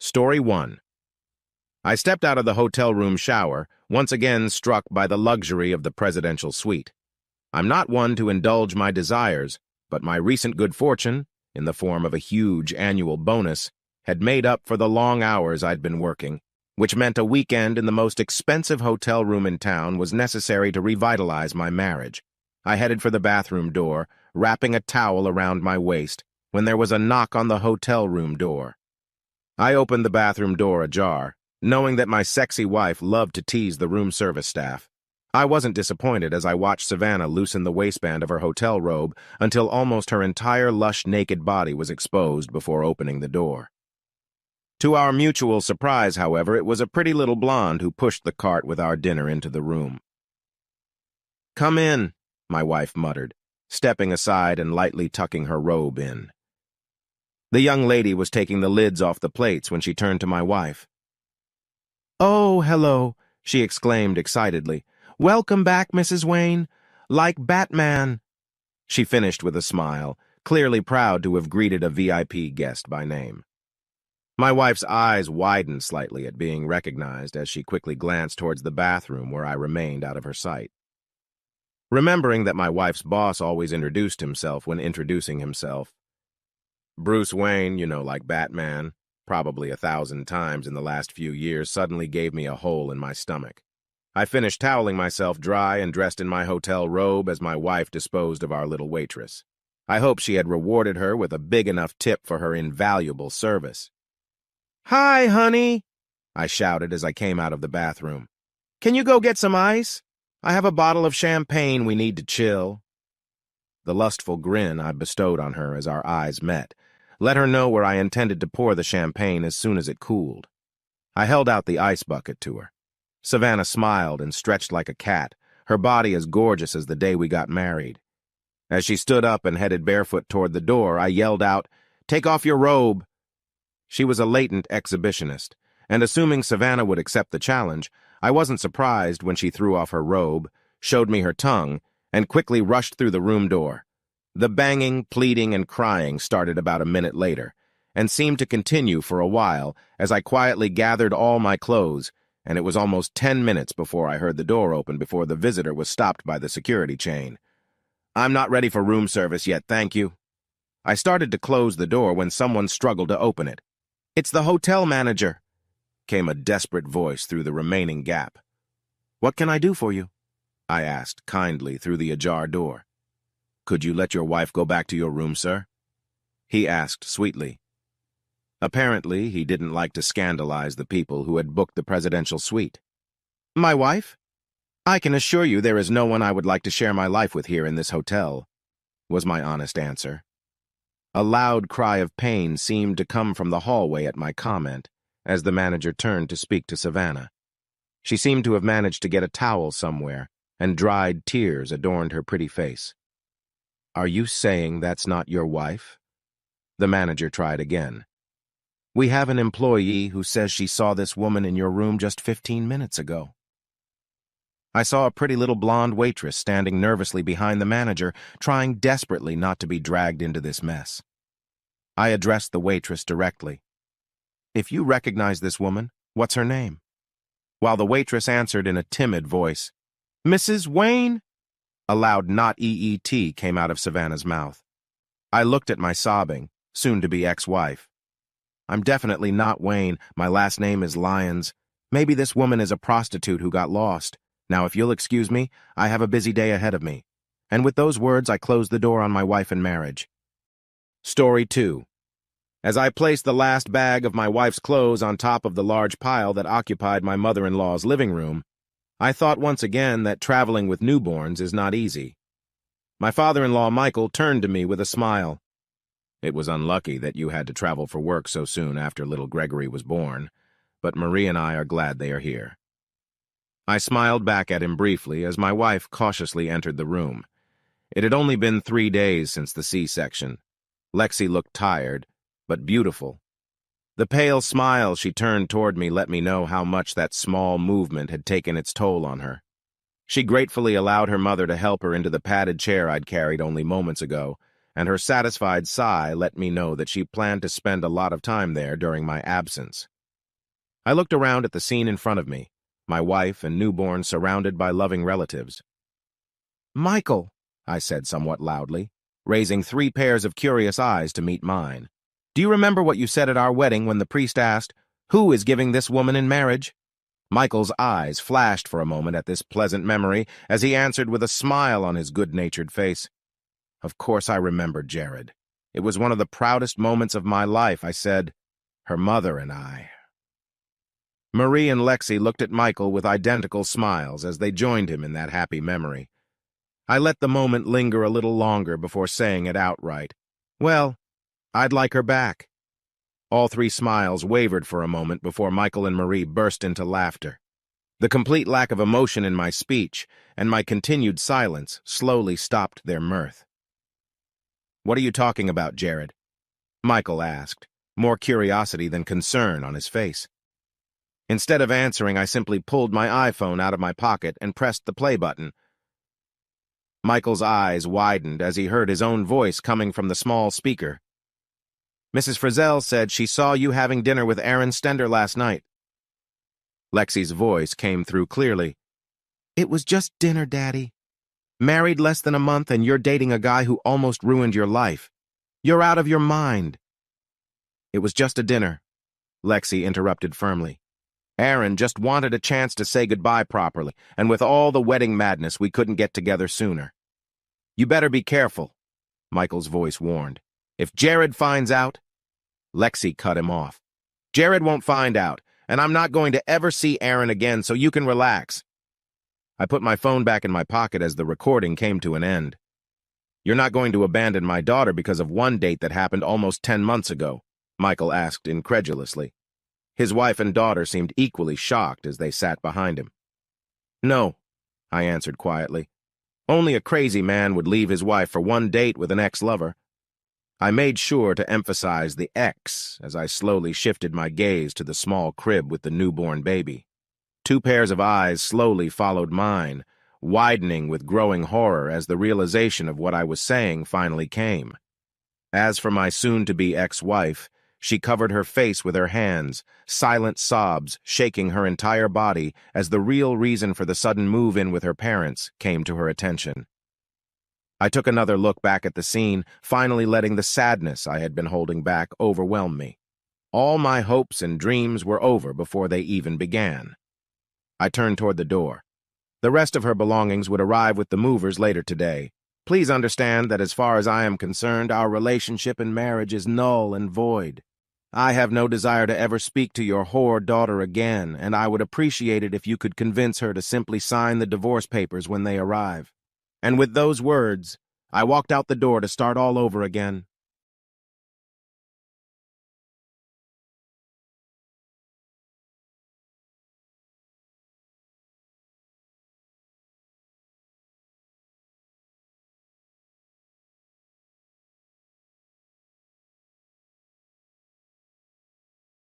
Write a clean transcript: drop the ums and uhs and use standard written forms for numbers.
Story 1. I stepped out of the hotel room shower, once again struck by the luxury of the presidential suite. I'm not one to indulge my desires, but my recent good fortune, in the form of a huge annual bonus, had made up for the long hours I'd been working, which meant a weekend in the most expensive hotel room in town was necessary to revitalize my marriage. I headed for the bathroom door, wrapping a towel around my waist, when there was a knock on the hotel room door. I opened the bathroom door ajar, knowing that my sexy wife loved to tease the room service staff. I wasn't disappointed as I watched Savannah loosen the waistband of her hotel robe until almost her entire lush naked body was exposed before opening the door. To our mutual surprise, however, it was a pretty little blonde who pushed the cart with our dinner into the room. "Come in," my wife muttered, stepping aside and lightly tucking her robe in. The young lady was taking the lids off the plates when she turned to my wife. "Oh, hello," she exclaimed excitedly. "Welcome back, Mrs. Wayne. Like Batman." She finished with a smile, clearly proud to have greeted a VIP guest by name. My wife's eyes widened slightly at being recognized as she quickly glanced towards the bathroom where I remained out of her sight. Remembering that my wife's boss always introduced himself when introducing himself, Bruce Wayne, like Batman, probably 1,000 times in the last few years, suddenly gave me a hole in my stomach. I finished toweling myself dry and dressed in my hotel robe as my wife disposed of our little waitress. I hoped she had rewarded her with a big enough tip for her invaluable service. "Hi, honey," I shouted as I came out of the bathroom. "Can you go get some ice? I have a bottle of champagne we need to chill." The lustful grin I bestowed on her as our eyes met let her know where I intended to pour the champagne as soon as it cooled. I held out the ice bucket to her. Savannah smiled and stretched like a cat, her body as gorgeous as the day we got married. As she stood up and headed barefoot toward the door, I yelled out, "Take off your robe." She was a latent exhibitionist, and assuming Savannah would accept the challenge, I wasn't surprised when she threw off her robe, showed me her tongue, and quickly rushed through the room door. The banging, pleading, and crying started about a minute later, and seemed to continue for a while as I quietly gathered all my clothes, and it was almost 10 minutes before I heard the door open before the visitor was stopped by the security chain. "I'm not ready for room service yet, thank you." I started to close the door when someone struggled to open it. "It's the hotel manager," came a desperate voice through the remaining gap. "What can I do for you?" I asked kindly through the ajar door. "Could you let your wife go back to your room, sir?" he asked sweetly. Apparently, he didn't like to scandalize the people who had booked the presidential suite. "My wife? I can assure you there is no one I would like to share my life with here in this hotel," was my honest answer. A loud cry of pain seemed to come from the hallway at my comment, as the manager turned to speak to Savannah. She seemed to have managed to get a towel somewhere, and dried tears adorned her pretty face. "Are you saying that's not your wife?" The manager tried again. "We have an employee who says she saw this woman in your room just 15 minutes ago." I saw a pretty little blonde waitress standing nervously behind the manager, trying desperately not to be dragged into this mess. I addressed the waitress directly. "If you recognize this woman, what's her name?" While the waitress answered in a timid voice, "Mrs. Wayne?" A loud "not EET" came out of Savannah's mouth. I looked at my sobbing, soon-to-be ex-wife. "I'm definitely not Wayne. My last name is Lyons. Maybe this woman is a prostitute who got lost. Now, if you'll excuse me, I have a busy day ahead of me." And with those words, I closed the door on my wife and marriage. Story 2. As I placed the last bag of my wife's clothes on top of the large pile that occupied my mother-in-law's living room, I thought once again that traveling with newborns is not easy. My father-in-law, Michael, turned to me with a smile. "It was unlucky that you had to travel for work so soon after little Gregory was born, but Marie and I are glad they are here." I smiled back at him briefly as my wife cautiously entered the room. It had only been 3 days since the C-section. Lexi looked tired, but beautiful. The pale smile she turned toward me let me know how much that small movement had taken its toll on her. She gratefully allowed her mother to help her into the padded chair I'd carried only moments ago, and her satisfied sigh let me know that she planned to spend a lot of time there during my absence. I looked around at the scene in front of me, my wife and newborn surrounded by loving relatives. "Michael," I said somewhat loudly, raising 3 pairs of curious eyes to meet mine. "Do you remember what you said at our wedding when the priest asked, 'Who is giving this woman in marriage?'" Michael's eyes flashed for a moment at this pleasant memory as he answered with a smile on his good-natured face. "Of course I remember, Jared. It was one of the proudest moments of my life," I said. "Her mother and I." Marie and Lexi looked at Michael with identical smiles as they joined him in that happy memory. I let the moment linger a little longer before saying it outright. "Well, I'd like her back." All 3 smiles wavered for a moment before Michael and Marie burst into laughter. The complete lack of emotion in my speech and my continued silence slowly stopped their mirth. "What are you talking about, Jared?" Michael asked, more curiosity than concern on his face. Instead of answering, I simply pulled my iPhone out of my pocket and pressed the play button. Michael's eyes widened as he heard his own voice coming from the small speaker. "Mrs. Frizzell said she saw you having dinner with Aaron Stender last night." Lexi's voice came through clearly. "It was just dinner, Daddy. Married less than a month and you're dating a guy who almost ruined your life. You're out of your mind." "It was just a dinner," Lexi interrupted firmly. "Aaron just wanted a chance to say goodbye properly, and with all the wedding madness, we couldn't get together sooner." "You better be careful," Michael's voice warned. "If Jared finds out—" Lexi cut him off. "Jared won't find out, and I'm not going to ever see Aaron again, so you can relax." I put my phone back in my pocket as the recording came to an end. "You're not going to abandon my daughter because of one date that happened almost 10 months ago?" Michael asked incredulously. His wife and daughter seemed equally shocked as they sat behind him. "No," I answered quietly. "Only a crazy man would leave his wife for one date with an ex-lover." I made sure to emphasize the ex as I slowly shifted my gaze to the small crib with the newborn baby. 2 pairs of eyes slowly followed mine, widening with growing horror as the realization of what I was saying finally came. As for my soon-to-be ex-wife, she covered her face with her hands, silent sobs shaking her entire body as the real reason for the sudden move-in with her parents came to her attention. I took another look back at the scene, finally letting the sadness I had been holding back overwhelm me. All my hopes and dreams were over before they even began. I turned toward the door. The rest of her belongings would arrive with the movers later today. Please understand that as far as I am concerned, our relationship and marriage is null and void. I have no desire to ever speak to your whore daughter again, and I would appreciate it if you could convince her to simply sign the divorce papers when they arrive. And with those words, I walked out the door to start all over again.